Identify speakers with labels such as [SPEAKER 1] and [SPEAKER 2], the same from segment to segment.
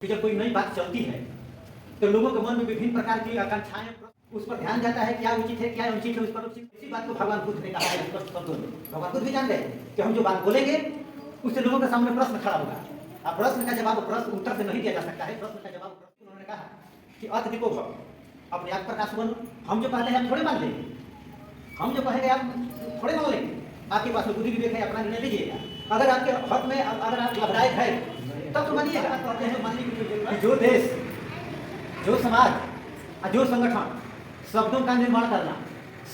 [SPEAKER 1] कि जब कोई नई बात चलती है तो लोगों के मन में विभिन्न प्रकार की आकांक्षाएं उस पर ध्यान जाता है, क्या उचित है क्या अनुचित है, उस पर इसी बात को भगवान बुद्ध ने कहा है स्पष्ट शब्दों में। भगवान बुद्ध भी जानते हैं कि हम जो बात बोलेंगे उससे लोगों के सामने प्रश्न खड़ा होगा। अब प्रश्न का जवाब प्रश्न उत्तर से नहीं दिया जा सकता है। प्रश्न का जवाब प्रश्न उन्होंने कहा कि अत दिको भव, अपने आप प्रकाश बनो। हम जो कहते हैं हम थोड़े मान लेंगे, हम जो कहेंगे आप थोड़े मान लेंगे। आपके पास बुद्धि विवेक है, अपना निर्णय लीजिएगा। अगर आपके हक में अगर आप लाभदायक है तब तो मानिएगा। कहते हैं मानने की कोई जरूरत नहीं। जो देश, जो समाज, जो संगठन शब्दों का निर्माण करना,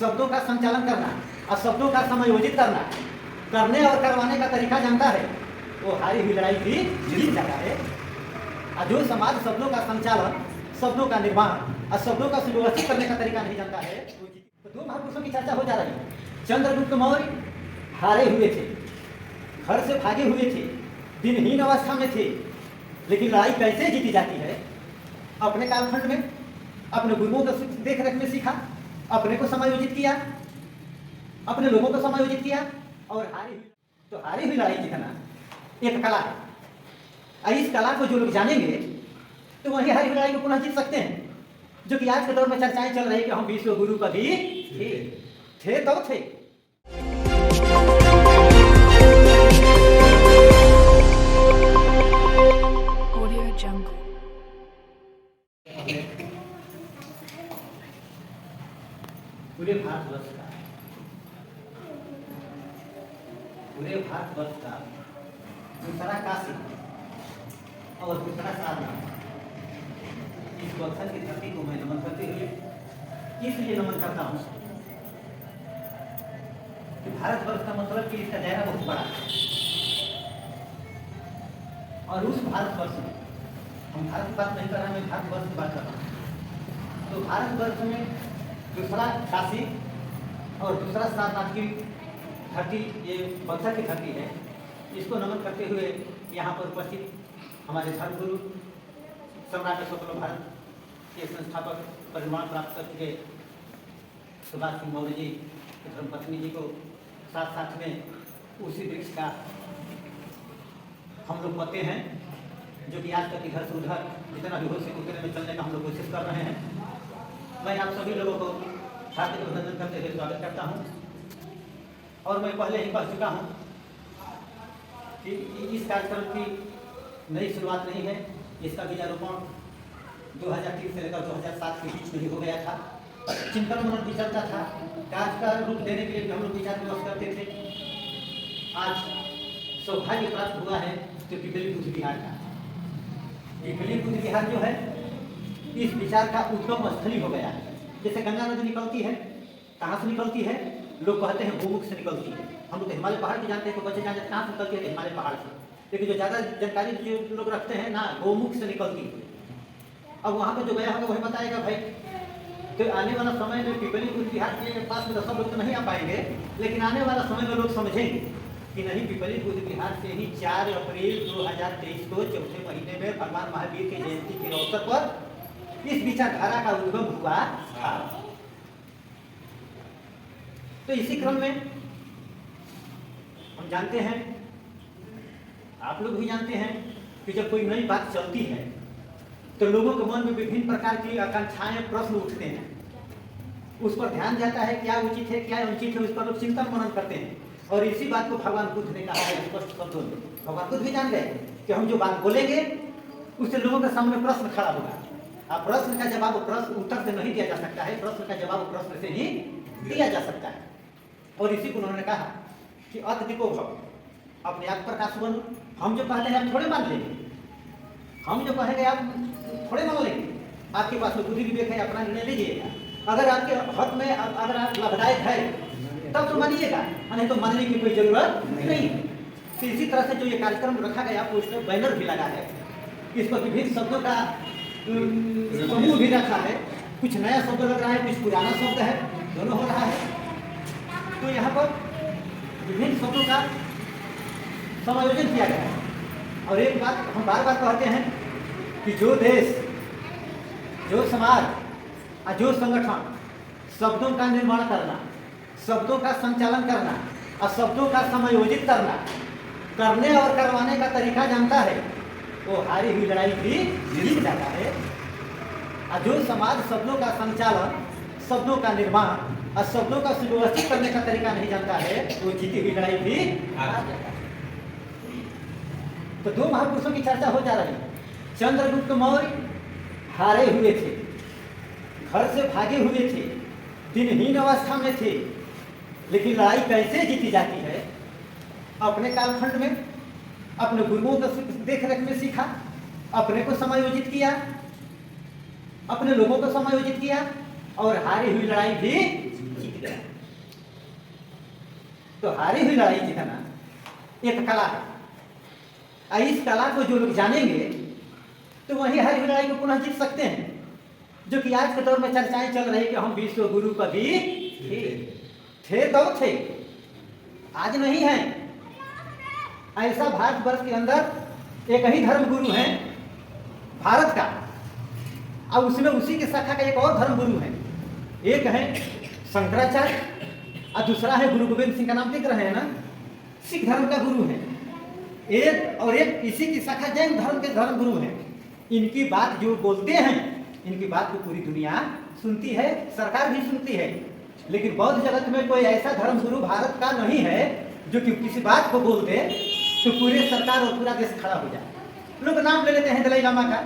[SPEAKER 1] शब्दों का संचालन करना और शब्दों का समायोजित करना, करने और करवाने का तरीका जानता है, वो हारी हुई लड़ाई भी जीत जाता है। और जो समाज शब्दों का संचालन, शब्दों का निर्माण और शब्दों का सुव्यवस्थित करने का तरीका नहीं जानता है, तो दो महापुरुषों की चर्चा हो जा रही है। चंद्रगुप्त मौर्य हारे हुए थे, घर से भागे हुए थे, दिनहीन अवस्था में थे, लेकिन लड़ाई कैसे जीती जाती है अपने कालखंड में, अपने गुरुओं को देख रेख में सीखा, अपने को समायोजित किया, अपने लोगों को समायोजित किया और हारी हुई लड़ाई जीतना एक कला है। और इस कला को जो लोग जानेंगे तो वही हारी हुई लड़ाई को पुनः जीत सकते हैं। जो कि आज के दौर में चर्चाएं चल रही कि हम विश्व गुरु कभी थे तो थे। पूरे भारतवर्ष का दूसरा काशी और दूसरा साधना, इस बक्सर की धरती को मैं नमन करते हुए इसलिए नमन करता हूँ कि भारतवर्ष का मतलब कि इसका दायरा बहुत बड़ा है। और उस भारतवर्ष में, हम भारत की बात नहीं कर रहे हैं, मैं भारतवर्ष की बात कर रहा हूँ। तो भारतवर्ष में दूसरा काशी और दूसरा सारनाथ की धरती, ये बक्सर की धरती है। इसको नमन करते हुए यहाँ पर उपस्थित हमारे धर्मगुरु सम्राट अशोक भारत के संस्थापक, परिनिर्वाण प्राप्त कर चुके सुभाष सिंह मौर्य जी, धर्मपत्नी जी को साथ साथ में उसी वृक्ष का हम लोग पत्ते हैं, जो कि आज तक इधर से उधर जितना भी हो सके उतने में चलने का हम लोग कोशिश कर रहे हैं। मैं आप सभी लोगों को हार्दिक अभिनंदन करते हुए स्वागत करता हूं। और मैं पहले ही कह चुका हूं कि इस कार्यक्रम की नई शुरुआत नहीं है। इसका बीजारोपण 2003 से लेकर 2007 के बीच में ही हो गया था। चिंतन मनन भी चलता था, कार्य का रूप देने के लिए भी हम लोग विचार विमर्श करते थे। आज सौभाग्य प्राप्त हुआ है तो पिपली बुद्ध विहार का। पिपली बुद्ध विहार जो है इस विचार का उद्गम स्थली हो गया है। जैसे गंगा नदी निकलती है, कहाँ से निकलती है? लोग कहते हैं गोमुख से निकलती है। हम लोग हिमालय पहाड़ की जानते हैं, तो बच्चे जानते हैं कहाँ से निकलती है, हिमालय पहाड़ से। लेकिन जो ज़्यादा जानकारी जो लोग रखते हैं ना, गोमुख से निकलती है। अब वहाँ पर जो गया होगा वही बताएगा भाई। तो आने वाला समय में पिपली बुद्ध विहार के पास में तो सब लोग तो नहीं आ पाएंगे, लेकिन आने वाला समय में लोग समझेंगे कि नहीं, पिपली बुद्ध विहार से ही 4 अप्रैल 2023 को चौथे महीने में भगवान महावीर की जयंती के अवसर पर इस विचारधारा का उद्गम हुआ था। तो इसी क्रम में हम जानते हैं, आप लोग भी जानते हैं कि जब कोई नई बात चलती है तो लोगों के मन में विभिन्न प्रकार की आकांक्षाएं, प्रश्न उठते हैं। उस पर ध्यान जाता है, क्या उचित है क्या अनुचित है, उस पर लोग चिंतन मनन करते हैं। और इसी बात को भगवान बुद्ध ने कहा है स्पष्ट शब्दों में। भगवान बुद्ध भी जान गए कि हम जो बात बोलेंगे उससे लोगों के सामने प्रश्न खड़ा होगा। अब प्रश्न का जवाब प्रश्न उत्तर से नहीं दिया जा सकता है, प्रश्न का जवाब प्रश्न से ही दिया जा सकता है। और इसी को उन्होंने कहा कि अत दिको भव, अपने आप प्रकाश बनो। हम जो कहते हैं आप थोड़े मान लेंगे, हम जो कहेंगे आप थोड़े मान लेंगे। आपके पास बुद्धि विवेक है, अपना निर्णय लीजिएगा। अगर आपके हक में अगर आप लाभदायक है तब तो मानिएगा, नहीं तो मानने की कोई जरूरत नहीं है। तो इसी तरह से जो ये कार्यक्रम रखा गया, पोस्टर बैनर भी लगा है, इस पर विभिन्न शब्दों का समूह भी रखा है। कुछ नया शब्द लग रहा है, कुछ पुराना शब्द है, दोनों हो रहा है। तो यहाँ पर विभिन्न शब्दों का समायोजन किया गया है। और एक बात हम बार बार कहते हैं कि जो देश, जो समाज और जो संगठन शब्दों का निर्माण करना, शब्दों का संचालन करना और शब्दों का समायोजित करना, करने और करवाने का तरीका जानता है, वो हारी हुई लड़ाई भी जीत जाता है। और जो समाज सपनों का संचालन, सपनों का निर्माण और सपनों का सुव्यवस्थित करने का तरीका नहीं जानता है, वो जीती हुई लड़ाई भी हार जाता है। तो दो महापुरुषों की चर्चा हो जा रही है। चंद्रगुप्त मौर्य हारे हुए थे, घर से भागे हुए थे, दिनहीन अवस्था में थे, लेकिन लड़ाई कैसे जीती जाती है अपने कालखंड में, अपने गुरुओं का देख रेख में सीखा, अपने को समायोजित किया, अपने लोगों को समायोजित किया और हारी हुई लड़ाई भी जीत गया। तो हारी हुई लड़ाई जीतना एक कला है, और इस कला को जो लोग जानेंगे तो वही हारी हुई लड़ाई को पुनः जीत सकते हैं। जो कि आज के दौर में चर्चाएं चल रही कि हम विश्व गुरु कभी थे तो थे, आज नहीं है। ऐसा भारतवर्ष के अंदर एक ही धर्म गुरु है भारत का, और उसमें उसी के शाखा का एक और धर्म गुरु है। एक है शंकराचार्य और दूसरा है गुरु गोविंद सिंह का नाम लिख रहे हैं ना, सिख धर्म का गुरु है। एक और एक इसी की शाखा जैन धर्म के धर्म गुरु हैं। इनकी बात जो बोलते हैं, इनकी बात को पूरी दुनिया सुनती है, सरकार भी सुनती है। लेकिन बौद्ध जगत में कोई ऐसा धर्म गुरु भारत का नहीं है जो कि किसी बात को बोल दे तो पूरे सरकार और पूरा देश खड़ा हो जाए। लोग नाम ले लेते हैं दलाई लामा का,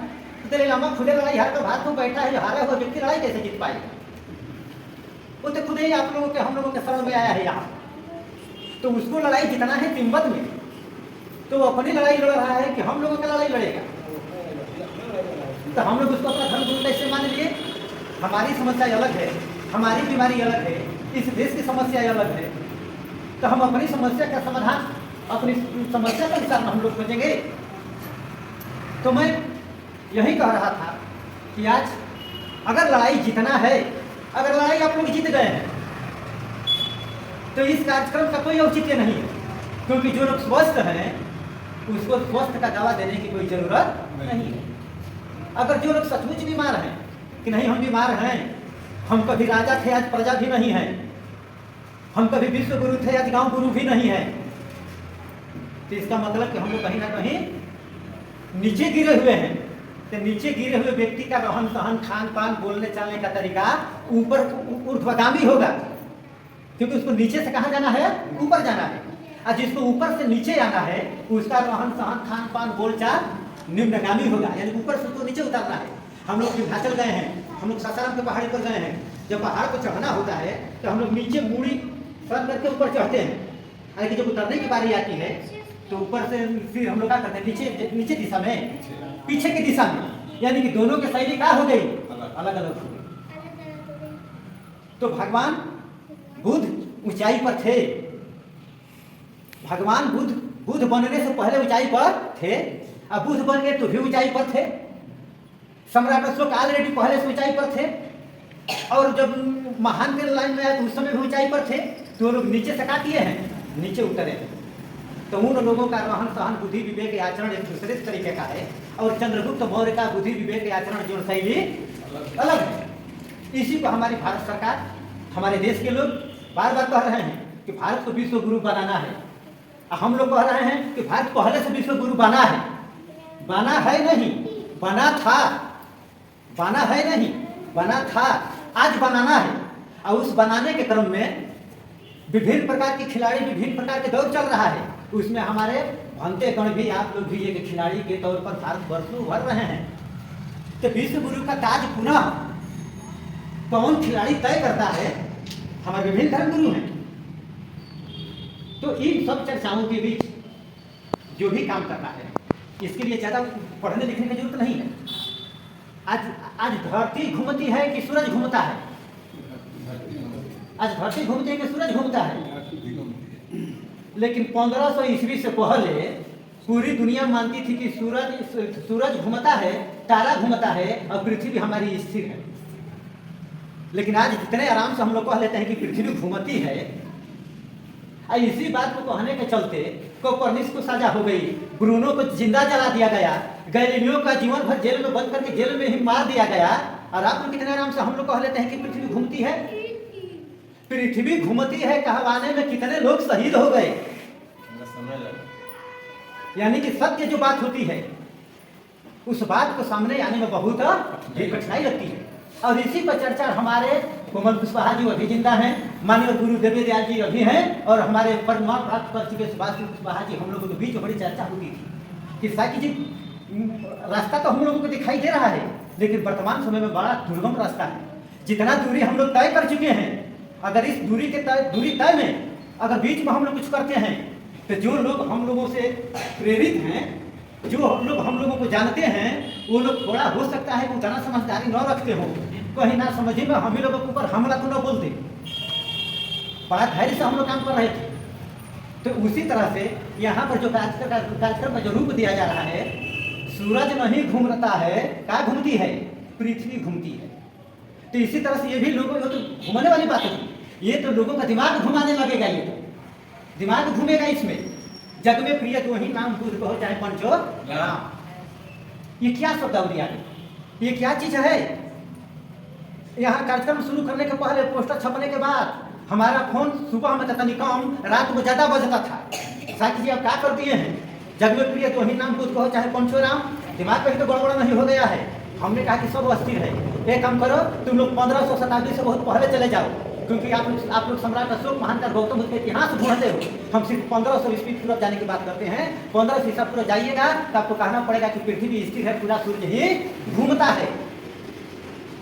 [SPEAKER 1] दलाई लामा खुले लड़ाई हार कर भारत में बैठा है, जो हारा हुआ व्यक्ति लड़ाई कैसे जीत पाएगा? वो तो खुद ही आप लोगों के, हम लोगों के शरण में आया है यहाँ, तो उसको लड़ाई जितना है तिब्बत में, तो वो अपनी लड़ाई लड़ रहा है कि हम लोगों का लड़ाई लड़ेगा। तो हम लोग उसको अपना धर्म गुरु कैसे मान लिए? हमारी समस्या अलग है, हमारी बीमारी अलग है, इस देश की समस्या अलग है। तो हम अपनी समस्या का समाधान अपनी समस्या के अनुसार हम लोग खोजेंगे। तो मैं यही कह रहा था कि आज अगर लड़ाई जीतना है, अगर लड़ाई आप लोग जीत गए हैं तो इस कार्यक्रम का कोई औचित्य नहीं है, क्योंकि जो लोग स्वस्थ हैं उसको स्वस्थ का दावा देने की कोई जरूरत नहीं है। अगर जो लोग सचमुच बीमार हैं कि नहीं हम बीमार हैं, हम कभी राजा थे आज प्रजा भी नहीं है, हम कभी विश्व गुरु थे आज गांव गुरु भी नहीं है, तो इसका मतलब कि हम लोग कहीं ना कहीं नीचे गिरे हुए हैं। तो नीचे गिरे हुए व्यक्ति का रहन सहन, खान पान, बोलने चालने का तरीका ऊपर ऊर्ध्वगामी होगा, क्योंकि उसको नीचे से कहाँ जाना है? ऊपर जाना है। और जिसको ऊपर से नीचे आना है उसका रहन सहन, खान पान, बोलचाल निम्नगामी होगा, यानी ऊपर से उसको नीचे उतारना है। हम लोग विंध्याचल गए हैं, हम लोग सासाराम के पहाड़ी पर गए हैं, जब पहाड़ को चढ़ना होता है तो हम लोग नीचे मूड़ी सर करके ऊपर चढ़ते हैं, लेकिन जब उतरने की बारी आती है तो ऊपर से फिर हम लोग क्या करते हैं? नीचे दिशा में, पीछे की दिशा में, यानी कि दोनों की शैली क्या हो गई? अलग अलग हो गई। तो भगवान बुद्ध ऊंचाई पर थे, भगवान बुद्ध बनने से पहले ऊंचाई पर थे, अब बुद्ध बन गए तो भी ऊंचाई पर थे। सम्राट अशोक ऑलरेडी पहले से ऊंचाई पर थे, और जब महान के लाइन में आए तो उस समय भी ऊंचाई पर थे। तो लोग नीचे से क्या किए हैं? नीचे उतरे। तो उन लोगों का रहन सहन, बुद्धि विवेक आचरण एक दूसरे तरीके का है, और चंद्रगुप्त मौर्य का बुद्धि विवेक आचरण जो शैली अलग है। इसी को हमारी भारत सरकार, हमारे देश के लोग बार बार कह रहे हैं कि भारत को विश्व गुरु बनाना है। हम लोग कह रहे हैं कि भारत पहले से विश्व गुरु बना है। बना है नहीं, बना था। बना है नहीं, बना था, आज बनाना है। और उस बनाने के क्रम में विभिन्न प्रकार के खिलाड़ी, विभिन्न प्रकार के दौर चल रहा है। उसमें हमारे भंते कण भी, आप लोग भी एक खिलाड़ी के तौर पर भारतवर्ष में उभर रहे हैं। तो विश्व गुरु का ताज पुनः कौन खिलाड़ी तय करता है? हमारे विभिन्न धर्म गुरु हैं। तो इन सब चर्चाओं के बीच जो भी काम करना है, इसके लिए ज्यादा पढ़ने लिखने की जरूरत नहीं है। आज धरती घूमती है कि सूरज घूमता है? आज धरती घूमती है कि सूरज घूमता है? लेकिन 1500 ईस्वी से पहले पूरी दुनिया मानती थी कि सूरज घूमता है, तारा घूमता है और पृथ्वी हमारी स्थिर है। लेकिन आज इतने आराम से हम लोग कह लेते हैं कि पृथ्वी घूमती है। इसी बात को कहने के चलते कोपरनिकस को सजा हो गई, ब्रूनो को जिंदा जला दिया गया, गैलीलियो का जीवन भर जेल में बंद करके जेल में ही मार दिया गया। और आप लोग कितने आराम से हम लोग कह लेते हैं कि पृथ्वी घूमती है। पृथ्वी घूमती है कहवाने में कितने लोग शहीद हो गए। यानी कि सत्य जो बात होती है उस बात को सामने आने में बहुत कठिनाई लगती है। और इसी पर चर्चा हमारे कोमल कुशवाहा जी अभी जिंदा हैं, माननीय गुरु देवी दयाल जी अभी हैं, और हमारे परमात्मा प्राप्त कर चुके सुभाष कुशवाहा जी, हम लोगों के बीच बड़ी चर्चा होती थी कि साकी जी रास्ता तो हम लोगों को दिखाई दे रहा है, लेकिन वर्तमान समय में बड़ा दुर्गम रास्ता है। जितना दूरी हम लोग तय कर चुके हैं, अगर इस दूरी तय में अगर बीच में हम लोग कुछ करते हैं, तो जो लोग हम लोगों से प्रेरित हैं, जो लोग हम लोगों को जानते हैं, वो लोग थोड़ा हो सकता है कि उतना समझदारी न रखते हो, कहीं ना समझे में हम ही लोगों के ऊपर हमला तो न बोलते। बड़ा धैर्य से हम लोग काम कर रहे थे। तो उसी तरह से यहाँ पर जो कार्यक्रम का जो रूप दिया जा रहा है, सूरज नहीं घूमता है, क्या घूमती है? पृथ्वी घूमती है। तो इसी तरह से ये भी लोगों को तो घूमने वाली बात है, ये तो लोगों का दिमाग घुमाने लगेगा, ये तो दिमाग घूमेगा इसमें। जग में प्रिय तो ही नाम बुद्ध कहो चाहे पंचो राम। ये क्या शब्दावली आ गई? ये क्या चीज है? यहाँ कार्यक्रम शुरू करने के पहले, पोस्टर छपने के बाद हमारा फोन सुबह में तनी कम, रात में ज्यादा बजता था। साकी जी आप क्या कर दिए हैं? जग में प्रिय तो ही नाम बुद्ध कहो चाहे पंचो राम। दिमाग कहीं तो गड़बड़ नहीं हो गया है? हमने कहा कि सब अस्थिर है, एक काम करो, तुम लोग 1500 शताब्दी से बहुत पहले चले जाओ, क्योंकि आप लोग सम्राट अशोक महान का गौतम बुद्ध का इतिहास ढूंढते हो। हम सिर्फ 1500 ईस्वी पूर्व जाने की बात करते हैं। 1500 ईसा पूर्व जाइएगा तो आपको कहना पड़ेगा कि पृथ्वी स्थिर है, पूरा सूर्य ही घूमता है।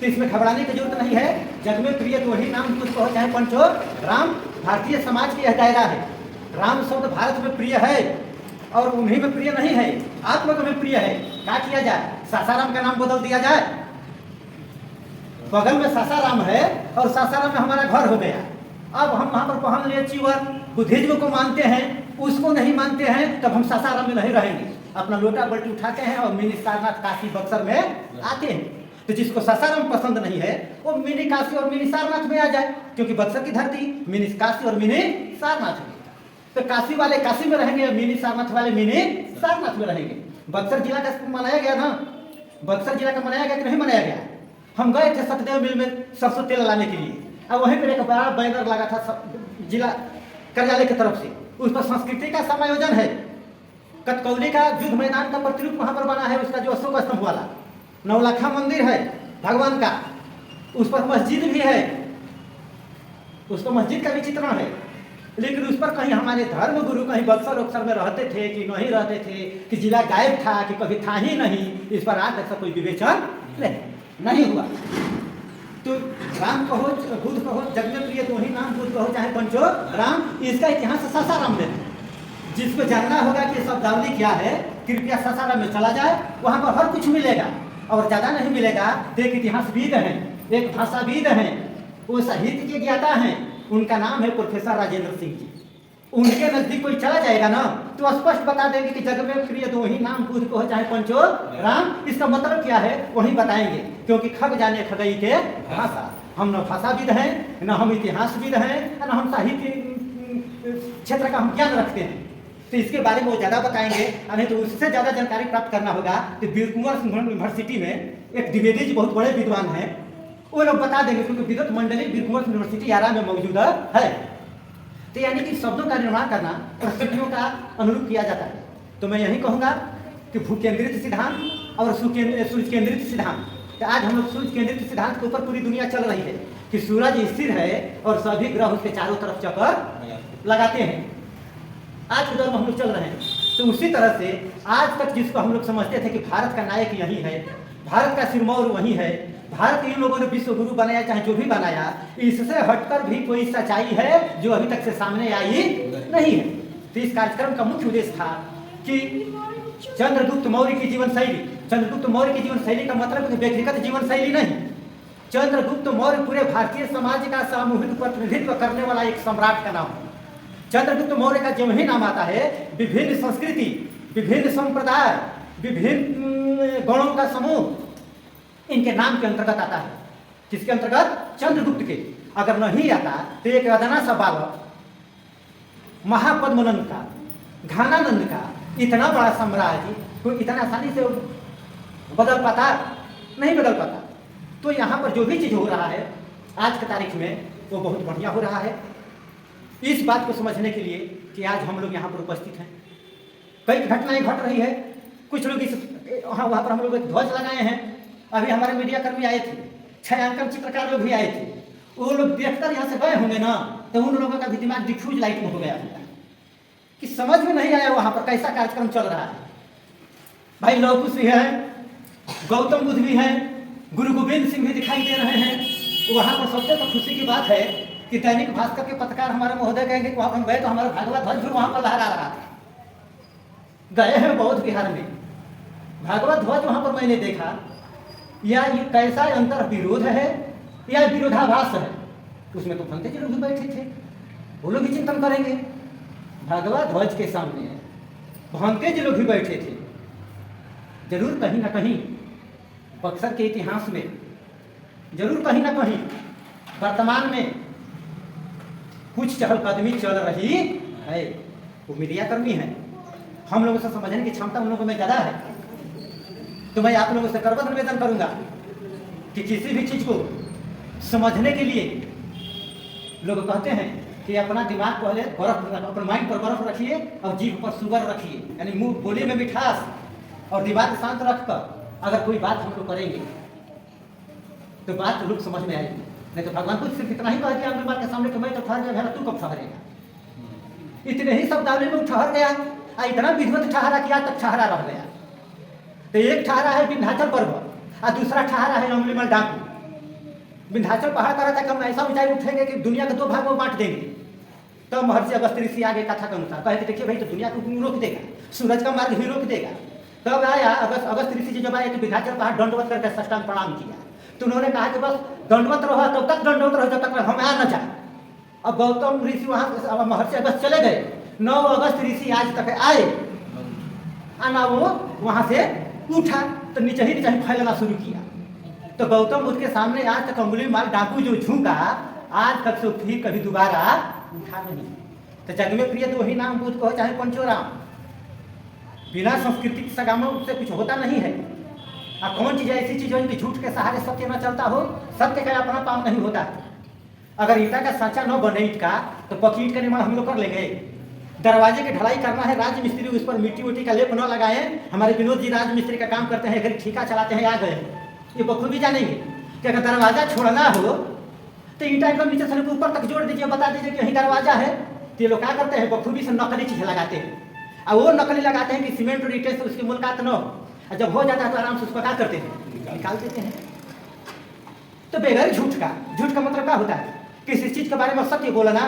[SPEAKER 1] तो इसमें घबराने की जरूरत नहीं है। जग में प्रिय तो वही नाम कुछ कहो चाहे पंचो राम। भारतीय समाज की यह दायरा है। राम शब्द भारत में प्रिय है और उन्हीं में प्रिय नहीं है, आप लोगों में प्रिय है। क्या किया जाए? सासाराम का नाम बदल दिया जाए। बगल में सासाराम है और सासाराम में हमारा घर हो गया। अब हम वहां पर पहन लिए चीवर, बुद्धिज्म को मानते हैं, उसको नहीं मानते हैं, तब हम सासाराम में नहीं रहेंगे। अपना लोटा बल्टी उठाते हैं और मिनी सारनाथ काशी बक्सर में आते हैं। तो जिसको सासाराम पसंद नहीं है वो मिनी काशी और मिनी सारनाथ में आ जाए, क्योंकि बक्सर की धरती मिनी काशी और मिनी सारनाथ में। तो काशी वाले काशी में रहेंगे, मिनी सारनाथ वाले मिनी सारनाथ में रहेंगे। बक्सर जिला का मनाया गया ना, बक्सर जिला का मनाया गया कि नहीं मनाया गया? हम गए थे सतदेव मिल में सरसों तेल लाने के लिए, और वहीं पर एक बड़ा बैनर लगा था जिला कार्यालय की तरफ से, उस पर संस्कृति का समायोजन है। कटकौली का युद्ध मैदान का प्रतिरूप वहां पर बना है, उसका जो अशोक स्तंभ वाला नौलखा मंदिर है भगवान का, उस पर मस्जिद भी है, उस पर मस्जिद का भी चित्रण है। लेकिन उस पर कहीं हमारे धर्म गुरु कहीं बक्सर उक्सर में रहते थे कि नहीं रहते थे, कि जिला गायब था कि कभी था ही नहीं, इस पर आज तक कोई विवेचन नहीं हुआ। तो राम कहो बुद्ध कहो, जग में प्रिय तो ही नाम बुद्ध कहो चाहे पंचो राम, इसका इतिहास सासाराम में। जिसको जानना होगा कि शब्दावली क्या है, कृपया सासाराम में चला जाए, वहां पर हर कुछ मिलेगा। और ज्यादा नहीं मिलेगा तो एक इतिहासविद हैं, एक भाषाविद हैं, वो साहित्य के ज्ञाता हैं, उनका नाम है प्रोफेसर राजेंद्र सिंह जी। उनके नजदीक कोई चला जाएगा ना तो स्पष्ट बता देंगे कि जग में प्रिय दो ही नाम बुद्ध को चाहे पंचो राम, इसका मतलब क्या है वही बताएंगे। क्योंकि खग जाने खगई के भाषा, हम न भाषाविद हैं, न हम इतिहासविद हैं, न हम साहित्य क्षेत्र का हम ज्ञान रखते हैं। तो इसके बारे में वो ज्यादा बताएंगे। नहीं तो उससे ज्यादा जानकारी प्राप्त करना होगा तो वीर कुंवर सिंह यूनिवर्सिटी में एक द्विवेदी जी बहुत बड़े विद्वान हैं, वो लोग बता देंगे, क्योंकि विद्वत मंडली वीर कुंवर यूनिवर्सिटी आरा में मौजूद है। तो यानी कि शब्दों का निर्माण करना परिस्थितियों का अनुरूप किया जाता है। तो मैं यही कहूँगा कि भू केंद्रित सिद्धांत और सूर्य केंद्रित सिद्धांत। तो आज हम लोग सूर्य केंद्रित सिद्धांत के ऊपर पूरी दुनिया चल रही है कि सूरज स्थिर है और सभी ग्रह उसके चारों तरफ चक्कर लगाते हैं। आज के दौर में हम लोग चल रहे हैं। तो उसी तरह से आज तक जिसको हम लोग समझते थे कि भारत का नायक यही है, भारत का सिरमौर वही है, भारत इन लोगों ने विश्व गुरु बनाया चाहे जो भी बनाया, इससे हटकर भी कोई सच्चाई है जो अभी तक से सामने आई नहीं है। तो इस कार्यक्रम का मुख्य उद्देश्य था कि चंद्रगुप्त मौर्य की जीवन शैली, चंद्रगुप्त मौर्य की जीवन शैली का मतलब व्यक्तिगत जीवन शैली नहीं, चंद्रगुप्त मौर्य पूरे भारतीय समाज का सामूहिक प्रतिनिधित्व करने वाला एक सम्राट का नाम है। चंद्रगुप्त मौर्य का जो ही नाम आता है, विभिन्न संस्कृति, विभिन्न संप्रदाय, विभिन्न गणों का समूह इनके नाम के अंतर्गत आता है। किसके अंतर्गत? चंद्रगुप्त के। अगर नहीं आता तो एक अदना सा बालक महापद्मनंद का, घानानंद का इतना बड़ा साम्राज्य कोई इतना आसानी से बदल पाता? नहीं बदल पाता। तो यहाँ पर जो भी चीज हो रहा है आज की तारीख में वो बहुत बढ़िया हो रहा है। इस बात को समझने के लिए कि आज हम लोग यहाँ पर उपस्थित हैं, कई घटनाएं घट रही है। कुछ लोग इस वहाँ पर हम लोग एक ध्वज लगाए हैं। अभी हमारे मीडिया कर्मी आए थे, छायांकन चित्रकार लोग भी आए थे। वो लोग देखकर यहाँ से गए होंगे ना, तो उन लोगों का भी दिमाग डिफ्यूज लाइट में हो गया होगा कि समझ में नहीं आया वहाँ पर कैसा कार्यक्रम चल रहा है। भाई लौह कुश भी है, गौतम बुद्ध भी हैं, गुरु गोविंद सिंह भी दिखाई दे रहे हैं। वहाँ पर सबसे तो खुशी की बात है कि दैनिक भास्कर के पत्रकार हमारे महोदय कहेंगे कि वहाँ हम गए तो हमारा भागवत ध्वज भी वहाँ पर लहरा रहा था। गए हैं बौद्ध विहार में, भागवत ध्वज वहाँ पर मैंने देखा। या ये कैसा अंतर विरोध है या विरोधाभास है? उसमें तो पंडित जी लोग भी बैठे थे, वो लोग भी चिंतन करेंगे। भगवत ध्वज के सामने भंते जी लोग भी बैठे थे। जरूर कहीं ना कहीं बक्सर के इतिहास में, जरूर कहीं ना कहीं वर्तमान में कुछ चहलकदमी चल रही है। वो मीडिया कर्मी है, हम लोगों से समझने की क्षमता उन लोगों में ज़्यादा है। तो मैं आप लोगों से करबद्ध निवेदन करूंगा कि किसी भी चीज़ को समझने के लिए लोग कहते हैं कि अपना दिमाग पहले बर्फ, अपने माइंड पर बर्फ रखिए और जीभ पर शुगर रखिए, यानी मुंह बोली में मिठास और दिमाग शांत रखकर अगर कोई बात हम लोग करेंगे तो बात लोग समझ में आएगी। नहीं तो भगवान कुछ सिर्फ इतना ही कह दिया के सामने कि मैं तो ठहर गया, तू कब ठहरेगा। इतने ही शब्दावली में ठहर गया, इतना विधिवत ठहरा किया तक ठहरा रह गया। तो एक ठहरा है विंध्याचल पर्वत और दूसरा ठहरा है अमलीमल डाकू। विंध्याचल पहाड़ का रहता है कि हम ऐसा ऊंचाई उठेंगे कि दुनिया के 2 भाग में बांट देंगे। तब महर्षि अगस्त्य ऋषि आगे कथा के अनुसार कहे देखिए भाई तो दुनिया को रोक देगा, सूरज का मार्ग भी रोक देगा। तब आया अगस्त्य ऋषि जी जब आए तो विंध्याचल पहाड़ दंडवत करके साष्टांग प्रणाम किया। तो उन्होंने कहा कि बस दंडवत रहो, तब तक दंडवत रहो जब तक हम आ न जाए। अब गौतम ऋषि वहाँ महर्षि अगस्त चले गए, 9 अगस्त ऋषि आज तक आए आना, वो वहाँ से उठा तो नीचे ही फैलना शुरू किया। तो गौतम बुद्ध के सामने आज तक अंगुलीमाल डाकू जो झुका, आज तक से फिर कभी दोबारा उठा नहीं। तो जग में प्रिय दो ही नाम, बुद्ध कहो चाहे पंचोराम। बिना संस्कृति सगामों से कुछ होता नहीं है। अब कौन चीज़ ऐसी चीज़ है कि झूठ के सहारे सत्य न चलता हो, सत्य का अपना काम नहीं होता। अगर ईटा का सांचा न बने ईट का तो पक्की ईट का निर्माण हम लोग कर लेंगे। दरवाजे की ढलाई करना है, राज मिस्त्री उस पर मिट्टी उट्टी का लेप न लगाए। हमारे विनोद जी राज मिस्त्री का काम करते हैं, घर ठीका चलाते हैं, आ गए, ये बखूबी जानेंगे कि अगर दरवाजा छोड़ना हो तो ईटा एकदम नीचे से ऊपर तक जोड़ दीजिए, बता दीजिए कि यही दरवाजा है। तो ये लोग क्या करते हैं, बखूबी से नकली चीज़ें लगाते हैं। और वो नकली लगाते हैं कि सीमेंट और ईंटें से उसकी मुलाकात न हो, और जब हो जाता है तो आराम से उसको क्या करते हैं, निकाल देते हैं। तो बेगर झूठ का मतलब क्या होता है, किसी चीज़ के बारे में सत्य बोलना।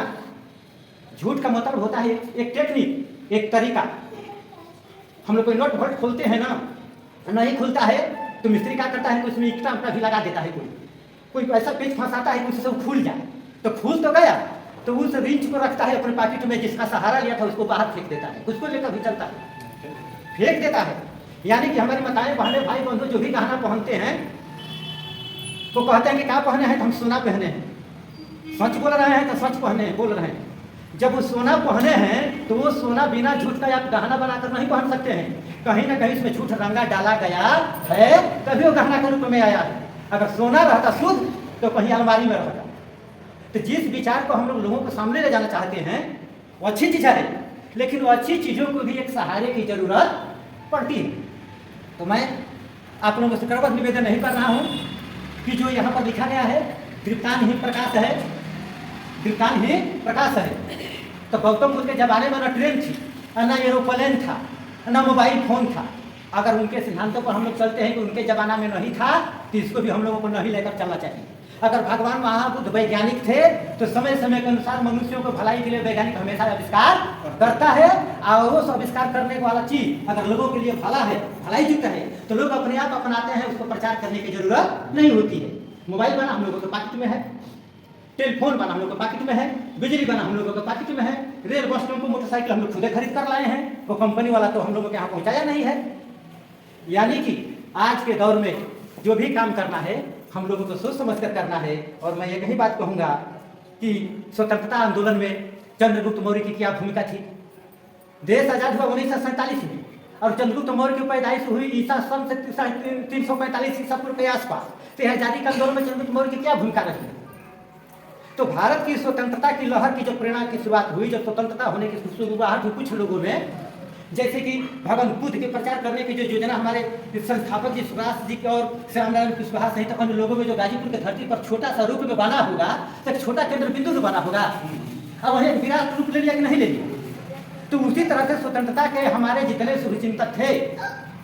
[SPEAKER 1] झूठ का मतलब होता है एक टेक्निक, एक तरीका। हम लोग कोई नोट भोट खोलते हैं ना, नहीं खुलता है तो मिस्त्री क्या करता है, उसमें ईंटा भी लगा देता है। कोई ऐसा पेच फंसाता है कि उससे सब खुल जाए। तो खुल तो गया, तो उस रिंच को रखता है अपने पॉकेट में, जिसका सहारा लिया था उसको बाहर फेंक देता है, उसको लेकर भी चलता है, फेंक देता है। यानी कि हमारी माताएं बहनें भाई बंधु जो भी गहना पहनते हैं वो कहते हैं कि क्या पहने हैं, तो हम सोना पहने हैं। सच बोल रहे हैं तो सच पहने बोल रहे हैं। जब वो सोना पहने हैं तो वो सोना बिना झूठ का आप गहना बनाकर नहीं पहन सकते हैं। कहीं ना कहीं उसमें झूठ रंगा डाला गया है, तभी वो गहना के रूप में आया है। अगर सोना रहता शुद्ध तो कहीं अलमारी में रहता। तो जिस विचार को हम लोगों के सामने ले जाना चाहते हैं वो अच्छी चीज़ है, लेकिन वो अच्छी चीज़ों को भी एक सहारे की जरूरत पड़ती है। तो मैं आप लोगों से करबद्ध निवेदन नहीं कर रहा हूँ कि जो यहाँ पर लिखा गया है दीप्तान ही प्रकाश है, दीप्तान ही प्रकाश है। तो गौतम बुद्ध के जमाने में न ट्रेन थी, न एरोप्लेन था, न मोबाइल फोन था। अगर उनके सिद्धांतों पर हम लोग चलते हैं कि उनके जमाना में नहीं था, तो इसको भी हम लोगों को नहीं लेकर चलना चाहिए। अगर भगवान महाबुद्ध वैज्ञानिक थे तो समय समय के अनुसार मनुष्यों को भलाई के लिए वैज्ञानिक हमेशा आविष्कार करता है। और वो आविष्कार करने वाला चीज अगर लोगों के लिए भला है, भलाई युक्त है, तो लोग अपने आप अपनाते हैं, उसको प्रचार करने की जरूरत नहीं होती है। मोबाइल बना हम लोगों के पॉकेट में है, टेलीफोन बना हम लोगों के पॉकेट में है, बिजली बना हम लोगों के पॉकेट में है, रेल बस टेम्पो मोटरसाइकिल हम लोग खुद खरीद कर लाए हैं, वो कंपनी वाला तो हम लोगों के यहाँ पहुँचाया नहीं है। यानी कि आज के दौर में जो भी काम करना है हम लोगों को सोच समझ कर करना है। और मैं यही बात कहूँगा कि स्वतंत्रता आंदोलन में चंद्रगुप्त मौर्य की क्या भूमिका थी। देश आजाद हुआ 1947 में और चंद्रगुप्त मौर्य की पैदाइश हुई ईसा सन 345 ईसा पूर्व के आसपास। तो आजादी के आंदोलन में चंद्रगुप्त मौर्य की क्या भूमिका रही। तो भारत की स्वतंत्रता की लहर की जो प्रेरणा की शुरुआत हुई, जब स्वतंत्रता होने की शुरुआत हुई कुछ लोगों में, जैसे कि भगवान बुद्ध के प्रचार करने की जो योजना हमारे संस्थापक जी सुभाष जी और श्यामनारायण कुशवाहा सहित अन्य लोगों में जो गाजीपुर की धरती पर छोटा सा रूप में बना होगा, तो छोटा केंद्र बिंदु में बना होगा, अब वही विराट रूप ले लिया कि नहीं ले लिया। तो उसी तरह से स्वतंत्रता के हमारे जितने शुभचिंतक थे,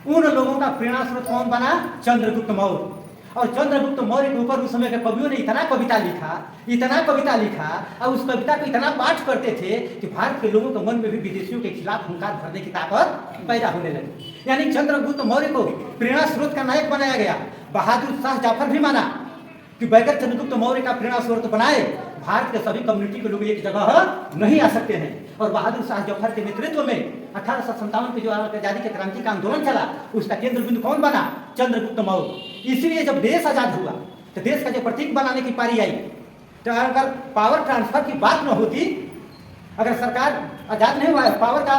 [SPEAKER 1] उन लोगों का प्रेरणा स्रोत कौन बना? चंद्रगुप्त मौर्य। और चंद्रगुप्त मौर्य के ऊपर उस समय के कवियों ने इतना कविता लिखा और उस कविता को इतना पाठ करते थे कि भारत के लोगों के मन में भी विदेशियों के खिलाफ हुंकार भरने की ताकत पैदा होने लगी। यानी चंद्रगुप्त मौर्य को प्रेरणा स्रोत का नायक बनाया गया। बहादुर शाह जफर भी माना कि बगैर चंद्रगुप्त मौर्य का प्रेरणा स्रोत बनाए भारत के सभी कम्युनिटी के लोग एक जगह नहीं आ सकते हैं। और बहादुर शाह जफर के नेतृत्व में 1857 के जो आजादी के क्रांति का आंदोलन चला, उसका केंद्र बिंदु कौन बना? चंद्रगुप्त मौर्य। इसलिए जब देश आजाद हुआ तो देश का जो प्रतीक बनाने की पारी आई, तो अगर पावर ट्रांसफर की बात न होती, अगर सरकार आजाद नहीं हुआ है, पावर का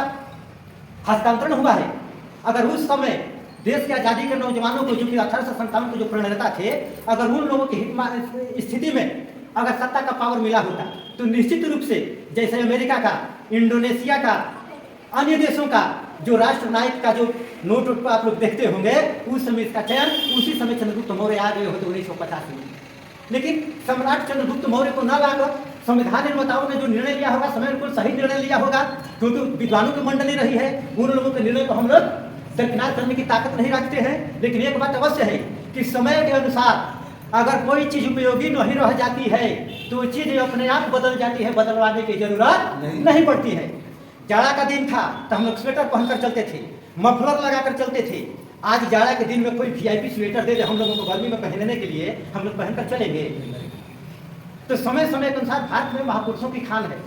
[SPEAKER 1] हस्तांतरण हुआ है, अगर उस समय देश की आजादी के नौजवानों को, जो कि 1857 के जो प्रणेता थे, अगर उन लोगों की स्थिति में अगर सत्ता का पावर मिला होता, तो निश्चित रूप से जैसे अमेरिका का, इंडोनेशिया का, अन्य देशों का जो राष्ट्र नायक का जो नोट आप लोग देखते होंगे, उस समय इसका चयन उसी समय चंद्रगुप्त मौर्य आ गए होते 1985 में। लेकिन सम्राट चंद्रगुप्त मौर्य को न लाकर संविधान निर्माताओं ने जो निर्णय लिया होगा, समय बिल्कुल सही निर्णय लिया होगा, क्योंकि विद्वानों की मंडली रही है, उन लोगों के निर्णय को हम लोग दरकिनार करने की ताकत नहीं रखते हैं। लेकिन एक बात अवश्य है कि समय के अनुसार अगर कोई चीज उपयोगी नहीं रह जाती है तो चीज अपने आप बदल जाती है, बदलवाने की जरूरत नहीं पड़ती है। जाड़ा का दिन था तो हम लोग स्वेटर पहनकर चलते थे, मफलर लगाकर चलते थे। आज जाड़ा के दिन में कोई वीआईपी स्वेटर दे दे हम लोगों को गर्मी में पहनने के लिए, हम लोग पहनकर चलेंगे। तो समय समय के अनुसार भारत में महापुरुषों की खान है,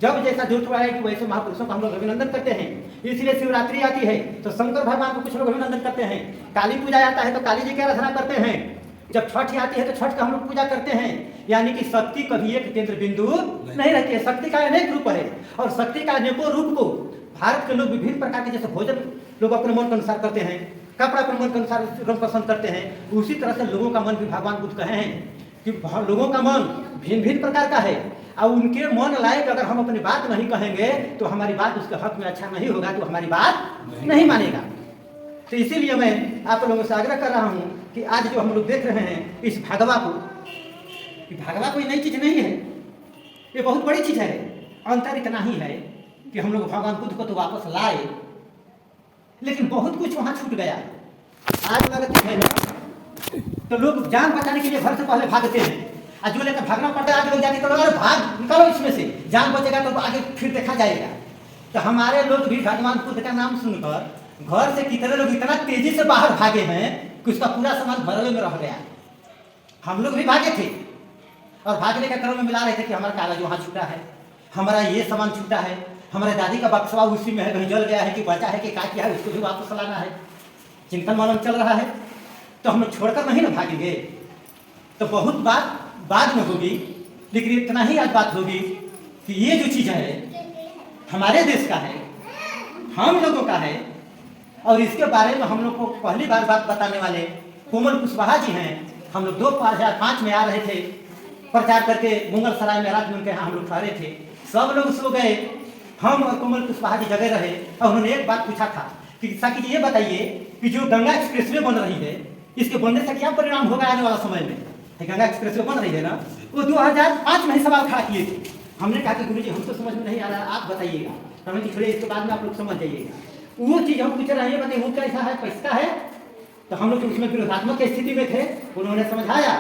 [SPEAKER 1] जब जैसा जरूरत आएगी वैसे महापुरुषों का हम लोग अभिनंदन करते हैं। इसलिए शिवरात्रि आती है तो शंकर भगवान को कुछ लोग अभिनंदन करते हैं, काली पूजा आता है तो काली जी की आराधना करते हैं, जब छठ आती है तो छठ का हम लोग पूजा करते हैं। यानी कि शक्ति कभी एक केंद्र बिंदु नहीं रहती है, शक्ति का अनेक रूप है, और शक्ति का अनेकों रूप को भारत के लोग विभिन्न प्रकार के, जैसे भोजन लोग अपने मन के अनुसार करते हैं, कपड़ा अपने मन के अनुसार रंग पसंद करते हैं, उसी तरह से लोगों का मन भी भगवान बुद्ध कहे हैं कि लोगों का मन भिन्न भिन्न प्रकार का है, और उनके मन लायक अगर हम अपनी बात नहीं कहेंगे तो हमारी बात उसके हक में अच्छा नहीं होगा, तो हमारी बात नहीं मानेगा। तो इसीलिए मैं आप लोगों से आग्रह कर रहा हूँ कि आज जो हम लोग देख रहे हैं इस भागवा को, भागवा कोई नई चीज नहीं है, ये बहुत बड़ी चीज है। अंतर इतना ही है कि हम लोग भगवान बुद्ध को तो वापस लाए, लेकिन बहुत कुछ वहां छूट गया। आज लगती है ना तो लोग जान बचाने के लिए घर से पहले भागते हैं, और जो लेकर भागना पड़ता है आज लोग जाके तो भाग निकलो इसमें से, जान बचेगा तो आगे फिर देखा जाएगा। तो हमारे लोग भी भगवान बुद्ध का नाम सुनकर घर से कितने लोग इतना तेजी से बाहर भागे हैं कि उसका पूरा सामान घरों में रह गया। हम लोग भी भागे थे और भागने के क्रम में मिला रहे थे कि हमारा कागज वहाँ छूटा है, हमारा ये सामान छूटा है, हमारे दादी का बक्सवा उसी में है, कहीं जल गया है कि बचा है कि क्या किया है, उसको भी वापस लाना है। चिंतन मनन चल रहा है, तो हम लोग छोड़कर नहीं ना भागेंगे। तो बहुत बात बाद में होगी, लेकिन इतना ही आज बात होगी कि ये जो चीज़ है हमारे देश का है, हम लोगों का है, और इसके बारे में हम लोग को पहली बार बात बताने वाले कोमल कुशवाहा जी हैं। हम लोग 2005 में आ रहे थे प्रचार करके, मुगल सराय में रात में उनके यहाँ हम लोग ठहरे थे, सब लोग सो गए, हम और कोमल कुशवाहा जी जगह रहे, और उन्होंने एक बात पूछा था कि साकी जी ये बताइए कि जो गंगा एक्सप्रेसवे बन रही है, इसके बनने से क्या परिणाम होगा आने वाला समय में? गंगा एक्सप्रेसवे बन रही है ना, वो 2005 में ही सवाल खड़ा किए थे। हमने कहा कि गुरुजी हमको समझ में नहीं आ रहा, आप बताइएगा। हमने कि छोड़िए, इसके बाद में आप लोग समझ जाइएगा। वो चीज हम पूछ रहे हैं, बताइए वो कैसा है, किसका है? तो हम लोग उसमें विरोधात्मक स्थिति में थे। उन्होंने समझाया